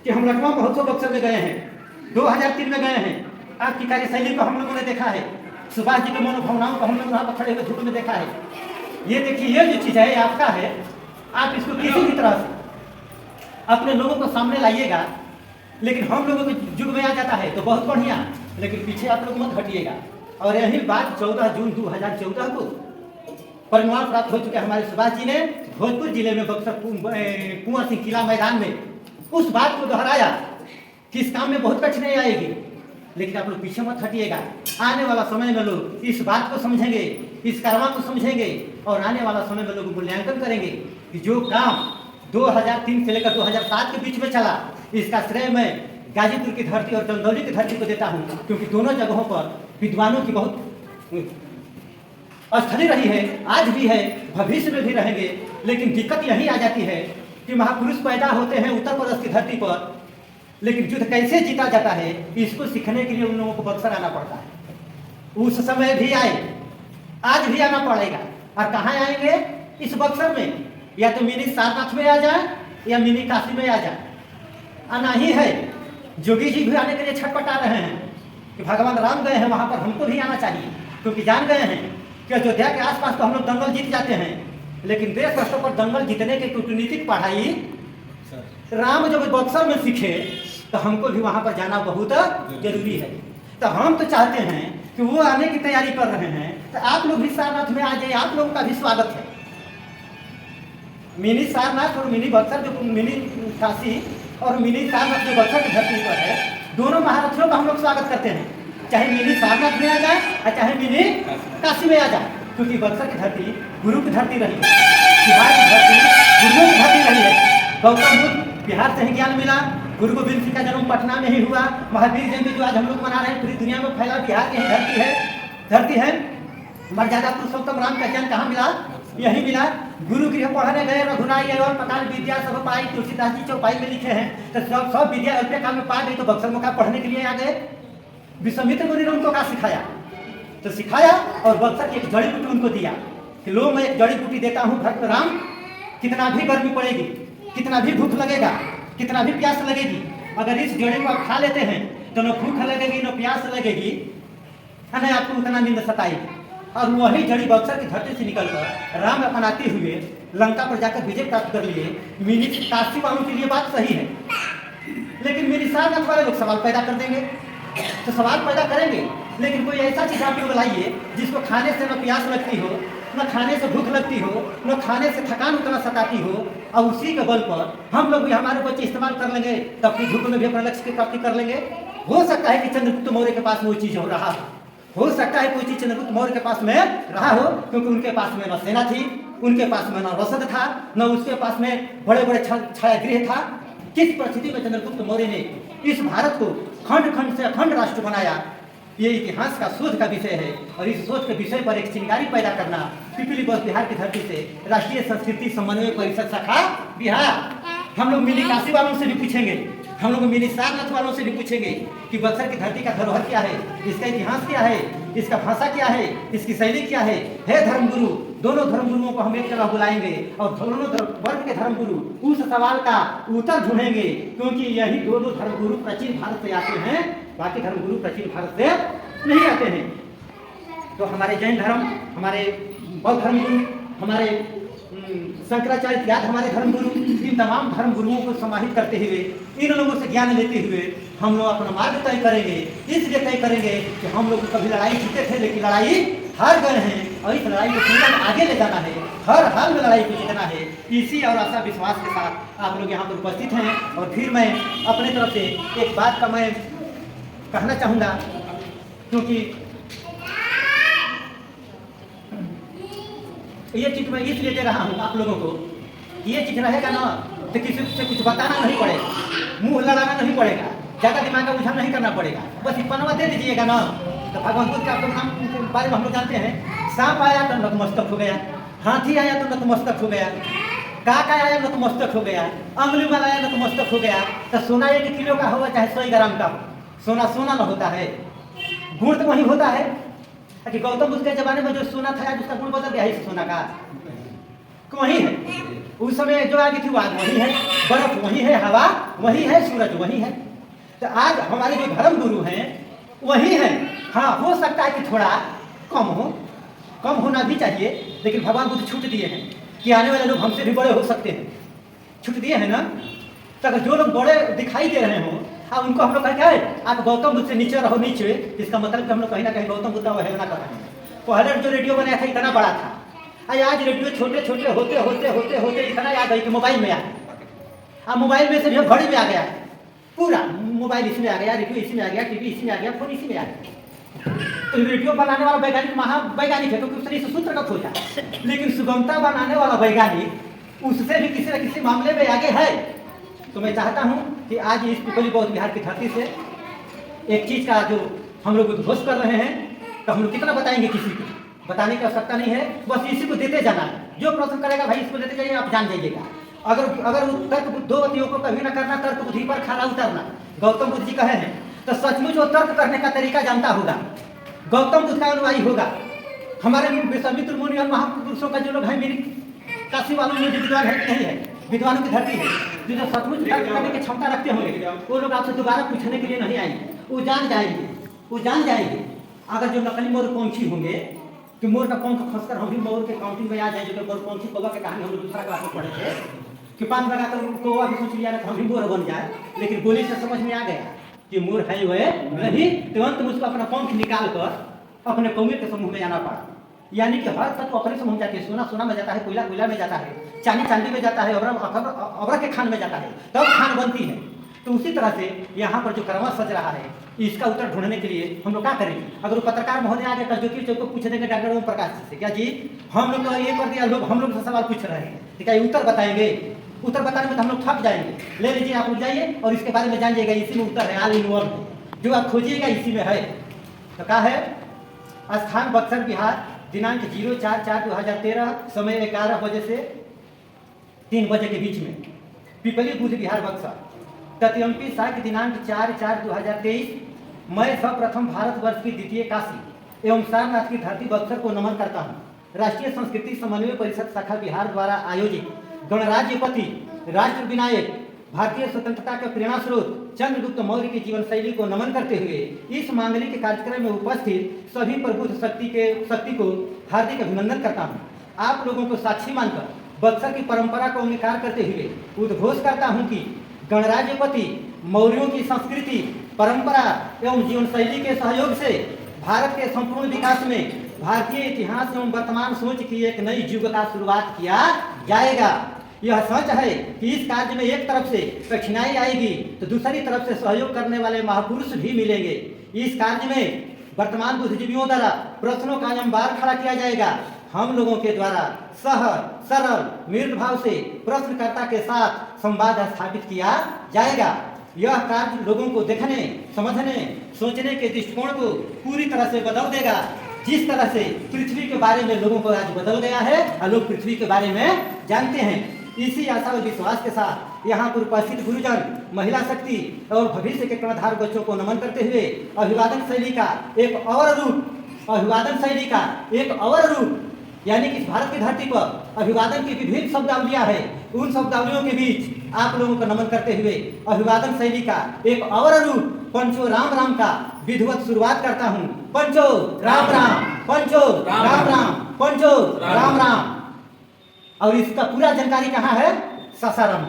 [SPEAKER 1] कि हम लखनऊ महोत्सव बक्सर में गए हैं, 2003 में गए हैं, आपकी कार्यशैली को हम लोगों ने देखा है, सुभाष जी के मनोभावनाओं को हम लोग वहाँ पर खड़े हुए धूप में देखा है। ये देखिए, ये जो चीज़ है आपका है, आप इसको किसी भी तरह से अपने लोगों को सामने लाइएगा। लेकिन हम लोगों के युग में आ जाता है तो बहुत बढ़िया, लेकिन पीछे आप लोग मत हटिएगा। और यही बात 14 जून 2014 को परिणाम प्राप्त हो चुके हमारे सुभाष जी ने भोजपुर जिले में बक्सर कुंवर सिंह किला मैदान में उस बात को दोहराया कि इस काम में बहुत कठिनाई आएगी, लेकिन आप लोग पीछे मत हटिएगा। आने वाला समय में लोग इस बात को समझेंगे, इस कर्मा को समझेंगे, और आने वाला समय में लोग मूल्यांकन करेंगे कि जो काम 2003 से लेकर 2007 के बीच में चला, इसका श्रेय मैं गाजीपुर की धरती और चंदौली की धरती को देता हूँ, क्योंकि दोनों जगहों पर विद्वानों की बहुत स्थली रही है, आज भी है, भविष्य में भी रहेंगे। लेकिन दिक्कत यही आ जाती है कि महापुरुष पैदा होते हैं उत्तर प्रदेश की धरती पर, लेकिन युद्ध कैसे जीता जाता है इसको सीखने के लिए उन लोगों को बक्सर आना पड़ता है। उस समय भी आए, आज भी आना पड़ेगा। और कहाँ आएंगे? इस बक्सर में, या तो मिनी सारनाथ में आ जाए या मिनी काशी में आ जाए, आना ही है। जोगी जी भी आने के लिए छटपटा रहे हैं कि भगवान राम गए हैं वहां पर, हमको भी आना चाहिए, क्योंकि जान गए हैं कि अयोध्या के आसपास तो हम लोग दंगल जीत जाते हैं, लेकिन देश राष्ट्रों पर दंगल जीतने की कूटनीतिक पढ़ाई राम जब बक्सर में सीखे तो हमको भी वहां पर जाना बहुत जरूरी है। तो हम तो चाहते हैं कि वो आने की तैयारी कर रहे हैं, तो आप लोग भी सारनाथ में आ जाए, आप लोगों का भी स्वागत है। मिनी सारनाथ और मिनी बक्सर, जो मिनी काशी और मिनी सारनाथ जो बक्सर की धरती पर है, दोनों महारथियों का हम लोग स्वागत करते हैं, चाहे मिनी सारनाथ में आ जाए और चाहे मिनी काशी में आ जाए, क्योंकि बक्सर की धरती गुरु की धरती रही है, बिहार की धरती गुरुओं की धरती रही है। गौतम बुद्ध बिहार से ही ज्ञान मिला, गुरु गोविंद सिंह का जन्म पटना में ही हुआ, महावीर जयंती जो आज हम लोग मना रहे हैं पूरी दुनिया में फैला बिहार की ही धरती है। मर्यादा पुरुषोत्तम राम का ज्ञान कहाँ मिला? यही मिला। गुरु गृह पढ़ने गए, रघुनाई और प्रकार विद्या सब पाई, तुलसीदास जी चौपाई में लिखे हैं। तो सब विद्या अल्पे काल में पा गई, तो बक्सर में का पढ़ने के लिए आ गए। विश्वामित्र मुनि ने उनको क्या सिखाया? तो सिखाया और बक्सर की एक जड़ी बूटी उनको दिया कि लो मैं एक जड़ी बूटी देता हूँ भक्त राम, कितना भी गर्मी पड़ेगी, कितना भी भूख लगेगा, कितना भी प्यास लगेगी, अगर इस जड़ी को आप खा लेते हैं तो न भूख लगेगी न प्यास लगेगी, न आपको उतना नींद सताएगी। और वही जड़ी बक्सर की धरती से निकलकर राम अपनाते हुए लंका पर जाकर विजय प्राप्त कर लिए। मिनी काशी वालों के लिए बात सही है, लेकिन मेरी सारनाथ वाले लोग सवाल पैदा कर देंगे, तो सवाल पैदा करेंगे, लेकिन कोई ऐसा चीज आप लोग लाइए जिसको खाने से न प्यास लगती हो, न खाने से भूख लगती हो, न खाने से थकान उतना सताती हो, और उसी के बल पर हम लोग भी हमारे बच्चे इस्तेमाल कर लेंगे, तो अपनी धूप में भी अपना लक्ष्य की प्राप्ति कर लेंगे। हो सकता है कि चंद्रगुप्त मौर्य के पास वो चीज हो रहा हो सकता है कोई चीज चंद्रगुप्त मौर्य के पास में रहा हो, क्योंकि उनके पास में न सेना थी, उनके पास में न रसद था, न उसके पास में बड़े बड़े छायागृह था। किस परिस्थिति में चंद्रगुप्त मौर्य ने इस भारत को खंड खंड से अखंड राष्ट्र बनाया, ये इतिहास का शोध का विषय है। और इस शोध के विषय पर एक चिंगारी पैदा करना पिपली बस बिहार की धरती से राष्ट्रीय संस्कृति समन्वय परिषद शाखा बिहार। हम लोग मिनी काशी वालों से भी पूछेंगे, हम लोग मिनी सारनाथ वालों से भी पूछेंगे कि बक्सर की धरती का धरोहर क्या है, इसका इतिहास क्या है, इसका भाषा क्या है, इसकी शैली क्या है। हे धर्मगुरु, दोनों धर्मगुरुओं को हम एक जगह बुलाएंगे और दोनों वर्ग के धर्मगुरु उस सवाल का उत्तर ढूंढेंगे, क्योंकि यही दोनों धर्मगुरु प्राचीन भारत से आते हैं, बाकी धर्मगुरु प्राचीन भारत से नहीं आते हैं। तो हमारे जैन धर्म, हमारे बौद्ध धर्मगुरु, हमारे शंकराचार्य इत्यादि हमारे धर्मगुरु, इन तमाम धर्मगुरुओं को समाहित करते हुए, इन लोगों से ज्ञान लेते हुए हम लोग अपना मार्ग तय करेंगे। इसलिए तय करेंगे कि हम लोग कभी लड़ाई जीते थे, लेकिन लड़ाई हार गए हैं, और इस लड़ाई को जीवन आगे ले जाना है, हर हाल में लड़ाई को जीतना है। इसी और आशा विश्वास के साथ आप लोग यहाँ पर उपस्थित हैं। और फिर मैं अपने तरफ से एक बात का मैं कहना चाहूँगा, क्योंकि ये चीज मैं इसलिए दे रहा हूँ आप लोगों को, ये चीज रहेगा ना तो किसी से कुछ बताना नहीं पड़ेगा, मुंह लड़ाना नहीं पड़ेगा, ज्यादा दिमाग का उछाल नहीं करना पड़ेगा, बस पनवा दे दीजिएगा ना। तो भगवान बुद्ध का नाम के बारे में हम लोग जानते हैं, सांप आया तो नतमस्तक हो गया, हाथी आया तो नतमस्तक हो गया, काक आया नतमस्तक हो गया, अंगुली वाला आया नतमस्तक हो गया। तो सोना 1 किलो का होगा चाहे 100 ग्राम का हो, सोना सोना न होता है, गुण तो वही होता है। कि गौतम बुद्ध के जमाने में जो सोना था आज उसका गुण बदल गया है, सोना का वही है। उस समय जो आगे थी वो आज वही है, बर्फ वही है, हवा वही है, सूरज वही है। तो आज हमारे जो धर्म गुरु हैं वही है। हाँ, हो सकता है कि थोड़ा कम होना भी चाहिए, लेकिन भगवान बुद्ध छूट दिए हैं कि आने वाले लोग हमसे भी बड़े हो सकते हैं, छूट दिए हैं ना। तो अगर जो लोग बड़े दिखाई दे रहे हो, हाँ, उनको हम लोग क्या है, आप गौतम बुद्ध से नीचे रहो, नीचे, इसका मतलब कि हम लोग कहीं ना कहीं गौतम बुद्ध का अवहेलना कर रहे हैं। पहले जो रेडियो बनाया था इतना बड़ा था, आज रेडियो छोटे छोटे होते होते होते होते इतना आ गई कि मोबाइल में आ गया। अब मोबाइल में से भी घड़ी में आ गया, पूरा मोबाइल इसमें आ गया, रेडियो इसमें आ गया, टीवी इसमें आ गया, फोन इसी में आ गया। तो रेडियो बनाने वाला वैज्ञानिक महावैज्ञानिक है, क्योंकि उसने इस सूत्र का खोजा। लेकिन सुगमता बनाने वाला वैज्ञानिक उससे भी किसी न किसी मामले में आगे है। तो मैं चाहता हूं कि आज इस पिपली बौद्ध बिहार की धरती से एक चीज का जो हम लोग उद्घोष कर रहे हैं, तो हम लोग कितना बताएंगे किसी को, बताने की आवश्यकता नहीं है, बस इसी को देते जाना है। जो प्रश्न करेगा भाई इसको देते जाइए, आप जान जाइएगा। अगर वो तर्क दो गतियों को कभी ना करना, तर्क बुद्धि पर खरा उतरना, गौतम बुद्ध जी कहे हैं, तो सचमुच वो तर्क करने का तरीका जानता होगा, गौतम बुद्ध का अनुयायी होगा। हमारे विश्वामित्र मुनि और महापुरुषों का जो लोग हैं, मेरी काशी वालों में जो विद्वान है कि नहीं है, विद्वानों की धरती है, जो सचमुच तर्क करने की क्षमता रखते होंगे, वो लोग आपसे दोबारा पूछने के लिए नहीं आएंगे, वो जान जाएंगे। अगर जो नकली मोरपंखी होंगे कि मोर का पंख खसकर हम भी मोर के काउंटिंग में आ जाए, जो मोरपंखी कौवा के कहानी हम लोग दूसरा क्लास में पढ़े थे कि पान लगाकर कौवा भी सोच लिया था हम भी मोर बन जाए, लेकिन गोली से समझ में आ गया कि मोर है वह नहीं, तुरंत मुझको अपना पंख निकाल कर अपने कौवे के समूह में जाना पड़ा। यानी कि हर तत्व अपने समूह जाते हैं, सोना सोना में जाता है, कोयला कोयला में जाता है, चांदी चांदी में जाता है, अबरा के खान में जाता है, तब खान बनती है। तो उसी तरह से यहाँ पर जो कर्मा सज रहा है, इसका उत्तर ढूंढने के लिए हम लोग क्या करेंगे? अगर वो पत्रकार महोदय आगे कल ज्योति चौक को पूछ देंगे डॉक्टर ओम प्रकाश जी से, क्या जी हम लोग तो ये कर दिया, लोग हम लोग से सवाल पूछ रहे हैं, ठीक है, उत्तर बताएंगे, उत्तर बताने में तो हम लोग थक जाएंगे। ले लीजिए, आप लोग जाइए और इसके बारे में जान जाइएगा, इसी में उत्तर है, ऑल इन वन, जो आप खोजिएगा इसी में है। तो क्या है? स्थान बक्सर बिहार, दिनांक 0/4/2013, समय 11 बजे से 3 बजे के बीच में, पिपली बुध बिहार बक्सर। तथ्यंपी साक्ष्य दिनांक 4/4/2023। मैं सर्वप्रथम भारतवर्ष की द्वितीय काशी एवं सारनाथ की धरती बक्सर को नमन करता हूँ। राष्ट्रीय संस्कृति समन्वय परिषद शाखा बिहार द्वारा आयोजित गणराज्यपति, राष्ट्र विनायक, भारतीय स्वतंत्रता के प्रेरणा स्रोत चंद्रगुप्त मौर्य की जीवन शैली को नमन करते हुए इस मांगलिक कार्यक्रम में उपस्थित सभी प्रबुद्ध शक्ति को हार्दिक अभिनंदन करता हूँ। आप लोगों को साक्षी मानकर बक्सर की परंपरा को अंगीकार करते हुए उद्घोष करता हूँ कि गणराज्यपति मौर्यों की संस्कृति, परंपरा एवं जीवन शैली के सहयोग से भारत के संपूर्ण विकास में भारतीय इतिहास एवं वर्तमान सोच की एक नई युग का शुरुआत किया जाएगा। यह सच है कि इस कार्य में एक तरफ से कठिनाई आएगी तो दूसरी तरफ से सहयोग करने वाले महापुरुष भी मिलेंगे। इस कार्य में वर्तमान बुद्धिजीवियों द्वारा प्रश्नों का अंबार खड़ा किया जाएगा। हम लोगों के द्वारा सहज सरल मृदु भाव से प्रश्नकर्ता के साथ संवाद स्थापित किया जाएगा। यह कार्य लोगों को देखने, समझने, सोचने के दृष्टिकोण को पूरी तरह से बदल देगा। जिस तरह से पृथ्वी के बारे में लोगों को आज बदल गया है और लोग पृथ्वी के बारे में जानते हैं। इसी आशा और विश्वास के साथ यहाँ पर उपस्थित गुरुजन, महिला शक्ति और भविष्य के कर्णधार बच्चों को नमन करते हुए अभिवादन शैली का एक और रूप यानी कि भारत की धरती पर अभिवादन की विभिन्न शब्दावलियां है, उन शब्दावलियों के बीच आप लोगों को नमन करते हुए अभिवादन शैली का एक और रूप पंचो राम राम का विधिवत शुरुआत करता हूँ। पंचो राम राम, पंचो राम राम, पंचो राम राम। और इसका पूरा जानकारी कहाँ है? सासाराम।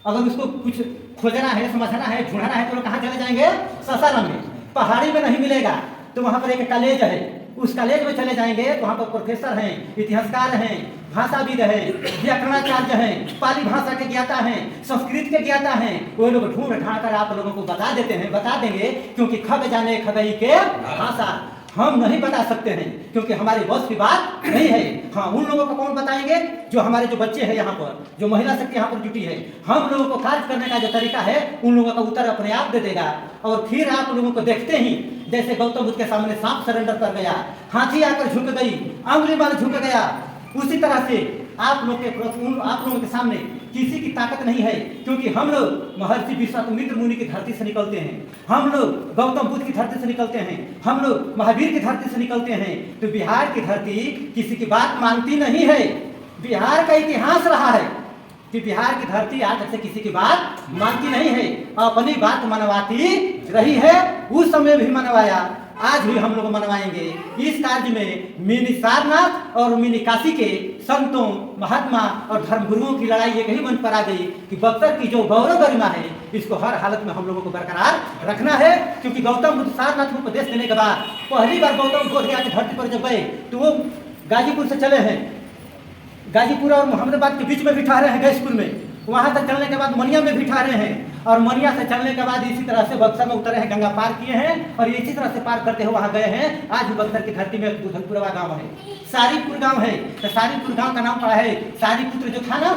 [SPEAKER 1] अगर उसको कुछ खोजना है, समझना है, ढूंढना है तो लोग कहाँ चले जाएंगे? सासाराम में। पहाड़ी में नहीं मिलेगा तो वहाँ पर एक कॉलेज है, उस कॉलेज में चले जाएंगे तो वहाँ पर प्रोफेसर हैं, इतिहासकार हैं, भाषाविद हैं, व्याकरणाचार्य हैं, पाली भाषा के ज्ञाता हैं, संस्कृत के ज्ञाता हैं। वो लोग ढूंढ ढांड कर आप लोगों को बता देंगे, क्योंकि खग जाने खगई के भाषा हम नहीं बता सकते हैं, क्योंकि हमारी बस की बात नहीं है। हाँ, उन लोगों को कौन बताएंगे? जो हमारे जो बच्चे हैं यहाँ पर, जो महिला शक्ति यहाँ पर जुटी है। हम लोगों को कार्य करने का जो तरीका है उन लोगों का उत्तर अपने आप दे देगा। और फिर आप लोगों को देखते ही जैसे गौतम बुद्ध के सामने सांप सरेंडर कर गया, हाथी आकर झुक गई, अंगुलीमाल झुक गया, उसी तरह से आप लोगों के सामने किसी की ताकत नहीं है, क्योंकि हम लोग महर्षि विश्वामित्र मुनि की धरती से निकलते हैं, हम लोग गौतम बुद्ध की धरती से निकलते हैं, हम लोग महावीर की धरती से निकलते हैं। तो बिहार की धरती किसी की बात मानती नहीं है। बिहार का इतिहास रहा है कि बिहार की धरती आज से किसी की बात मानती नहीं है, अपनी बात मनवाती रही है। उस समय भी मनवाया, आज भी हम लोग मनवाएंगे। इस कार्य में मिनी सारनाथ और मिनी काशी के संतों, महात्मा और धर्मगुरुओं की लड़ाई एक ही मंच पर आ गई कि बक्सर की जो गौरव गरिमा है इसको हर हालत में हम लोगों को बरकरार रखना है। क्योंकि गौतम बुद्ध सारनाथ को उपदेश देने के बाद पहली बार गौतम बुद्ध की धरती पर जब गए तो वो गाजीपुर से चले हैं, गाजीपुर और मोहम्मदाबाद के बीच में भी ठहरे हैं गैसपुर में, वहां तक चलने के बाद मनिया में भी ठहरे हैं, और मनिया से चलने के बाद इसी तरह से बक्सर में उतरे हैं, गंगा पार किए हैं और इसी तरह से पार करते हुए वहां गए हैं। आज भी बक्सर की धरती में बुधनपुरवा गांव है, सारीपुर गांव है। तो सारीपुर गांव का नाम पड़ा है सारीपुत्र जो था ना,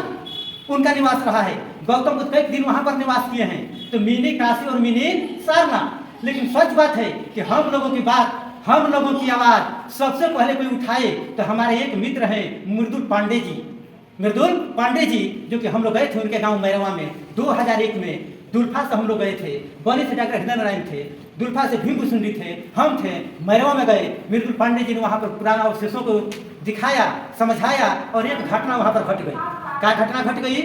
[SPEAKER 1] उनका निवास रहा है। गौतम बुद्ध कई दिन वहां पर निवास किए हैं। तो मिनी काशी और मिनी सारनाथ। लेकिन सच बात है कि हम लोगों की बात हम लोगों की आवाज सबसे पहले कोई उठाए तो हमारे एक मित्र हैं मृदुल पांडे जी। मृदुल पांडे जी जो कि हम लोग गए थे उनके गांव मैरवा में 2001 में। दुल्फा से हम लोग गए थे, बनी से डॉक्टर हृदय नारायण थे, दुल्फा से भीम भूषुंडी थे, हम थे। मैरवा में गए, मृदुल पांडे जी ने वहाँ पर पुराना अवशेषों को दिखाया, समझाया और एक घटना वहाँ पर घट गई। क्या घटना घट गई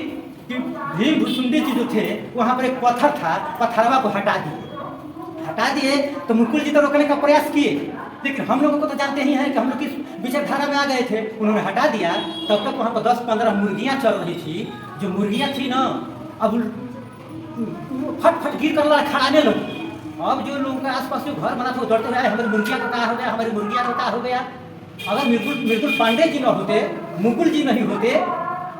[SPEAKER 1] कि भीम भूषुंडी जी जो थे वहाँ पर एक पत्थर था, पत्थरवा को हटा दिए तो मुकुल जी तो रोकने का प्रयास किए, लेकिन हम लोगों को तो जानते ही हैं कि हम लोग किस विचारधारा में आ गए थे। उन्होंने हटा दिया, तब तक वहाँ पर 10-15 मुर्गियाँ चल रही थी। जो मुर्गियाँ थी ना, अब फट गिर कर लड़खड़ाने लगी। अब जो लोगों के आसपास जो घर बना था वो दौड़ते हुए आए, हमारी मुर्गियाँ को क्या हो गया, हमारी मुर्गियाँ को क्या हो गया। अगर मृदुल पांडे जी न होते, मुकुल जी नहीं होते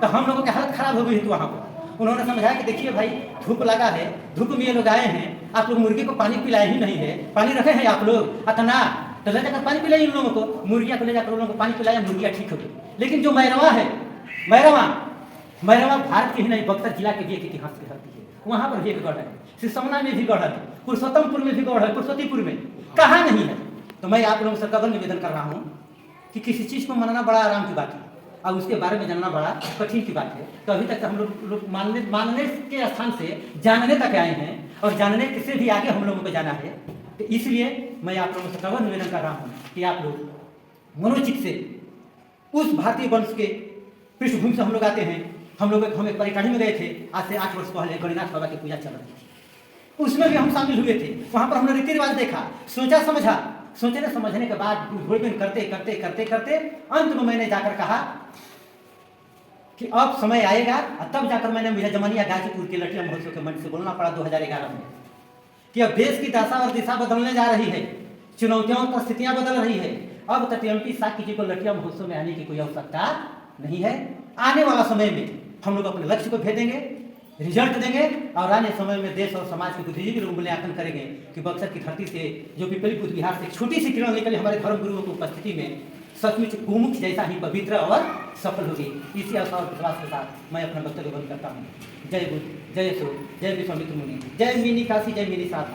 [SPEAKER 1] तो हम लोगों की हालत खराब हो गई थी वहाँ पर। उन्होंने समझाया कि देखिए भाई, धूप लगा है, धूप में ये लोग आए हैं, आप लोग मुर्गी को पानी पिलाए ही नहीं है, पानी रखे हैं आप लोग अतना, तो ले जाकर पानी पिलाइए इन लोगों को। मुर्गिया को ले जाकर उन लोगों को पानी पिलाया, मुर्गिया ठीक हो गई। लेकिन जो मैरवा है, मैरवा भारत के ही नहीं, बक्सर जिला के भी एक इतिहास की धरती है। वहाँ पर भी एक गढ़ है, सिसमना में भी गढ़ है, पुरुषोत्तमपुर में भी गढ़ है, पुरुषोत्तीपुर में कहाँ नहीं है। तो मैं आप लोगों से कबर निवेदन कर रहा हूँ कि किसी चीज़ को मानना बड़ा आराम की बात है और उसके बारे में जानना बड़ा कठिन की बात है। तो अभी तक हम लोग मानने के स्थान से जानने तक आए हैं और जानने से भी आगे हम लोगों को जाना है। तो इसलिए मैं आप लोगों से कबर निवेदन कर रहा हूँ कि आप लोग मनोचित से उस भारतीय वंश के पृष्ठभूमि से हम लोग आते हैं। हम एक परिकाठी में गए थे, आज से 8 वर्ष पहले गणिनाथ बाबा की पूजा चल रही थी, उसमें भी हम शामिल हुए थे। वहाँ पर हमने रीति रिवाज देखा, सोचा समझा, सोचने समझने के बाद घोड़बीन करते करते करते करते अंत में मैंने जाकर कहा कि अब समय आएगा। तब जाकर मैंने मेरा जमानिया गाजीपुर के लटिया महोत्सव के मंच से बोलना पड़ा 2011 में कि अब देश की दशा और दिशा बदलने जा रही है, चुनौतियों पर स्थितियां बदल रही है। अब तटीएमपी साक्य जी को लटिया महोत्सव में आने की कोई आवश्यकता नहीं है। आने वाला समय में हम लोग अपने लक्ष्य को भेदेंगे, रिजल्ट देंगे और आने समय में देश और समाज के बुद्धिजीवी लोग मूल्यांकन करेंगे कि बक्सर की धरती से जो पिपली बुद्ध विहार से छोटी सी किरण निकली हमारे धर्म गुरुओं की उपस्थिति में सचमुच गोमुख जैसा ही पवित्र और सफल होगी। इसी आशा और विश्वास के साथ मैं अपना वक्तव्य बंद करता हूँ। जय बुद्ध, जय सूर्य, जय विश्वामित्र मुनि, जय मिनी काशी, जय मिनी साथ।